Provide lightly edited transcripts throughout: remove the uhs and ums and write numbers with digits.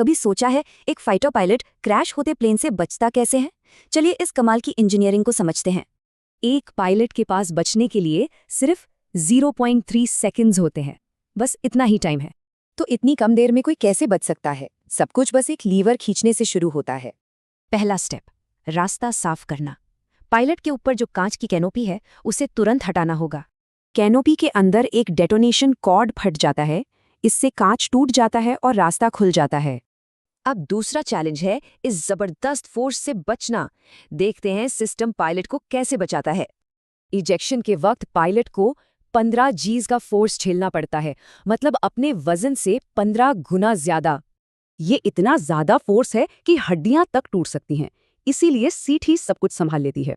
कभी सोचा है एक फाइटर पायलट क्रैश होते प्लेन से बचता कैसे है? चलिए इस कमाल की इंजीनियरिंग को समझते हैं। एक पायलट के पास बचने के लिए सिर्फ 0.3 सेकंड्स होते हैं। बस इतना ही टाइम है। तो इतनी कम देर में कोई कैसे बच सकता है? सब कुछ बस एक लीवर खींचने से शुरू होता है। पहला स्टेप, रास्ता साफ करना। पायलट के ऊपर जो कांच की कैनोपी है उसे तुरंत हटाना होगा। कैनोपी के अंदर एक डेटोनेशन कॉर्ड फट जाता है, इससे कांच टूट जाता है और रास्ता खुल जाता है। अब दूसरा चैलेंज है इस जबरदस्त फोर्स से बचना। देखते हैं सिस्टम पायलट को कैसे बचाता है। इजेक्शन के वक्त पायलट को 15 जीज का फोर्स झेलना पड़ता है, मतलब अपने वजन से 15 गुना ज्यादा। ये इतना ज्यादा फोर्स है कि हड्डियां तक टूट सकती हैं, इसीलिए सीट ही सब कुछ संभाल लेती है।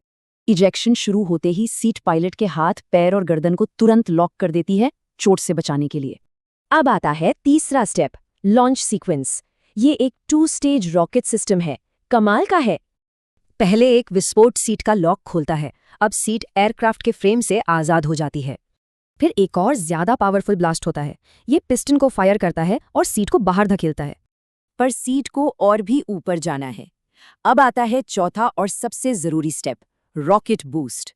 इजेक्शन शुरू होते ही सीट पायलट के हाथ, पैर और गर्दन को तुरंत लॉक कर देती है, चोट से बचाने के लिए। अब आता है तीसरा स्टेप, लॉन्च सीक्वेंस। ये एक 2 स्टेज रॉकेट सिस्टम है, कमाल का है। पहले एक विस्फोट सीट का लॉक खोलता है, अब सीट एयरक्राफ्ट के फ्रेम से आज़ाद हो जाती है। फिर एक और ज्यादा पावरफुल ब्लास्ट होता है। ये पिस्टन को फायर करता है और सीट को बाहर धकेलता है। पर सीट को और भी ऊपर जाना है। अब आता है चौथा और सबसे जरूरी स्टेप, रॉकेट बूस्ट।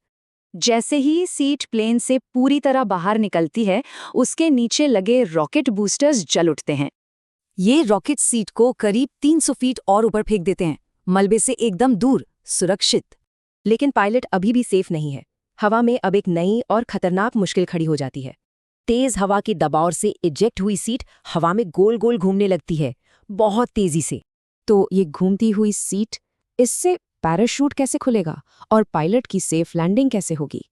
जैसे ही सीट प्लेन से पूरी तरह बाहर निकलती है, उसके नीचे लगे रॉकेट बूस्टर्स जल उठते हैं। ये रॉकेट सीट को करीब 300 फीट और ऊपर फेंक देते हैं, मलबे से एकदम दूर, सुरक्षित। लेकिन पायलट अभी भी सेफ नहीं है। हवा में अब एक नई और खतरनाक मुश्किल खड़ी हो जाती है। तेज हवा के दबाव से इजेक्ट हुई सीट हवा में गोल गोल घूमने लगती है, बहुत तेजी से। तो ये घूमती हुई सीट, इससे पैराशूट कैसे खुलेगा और पायलट की सेफ लैंडिंग कैसे होगी?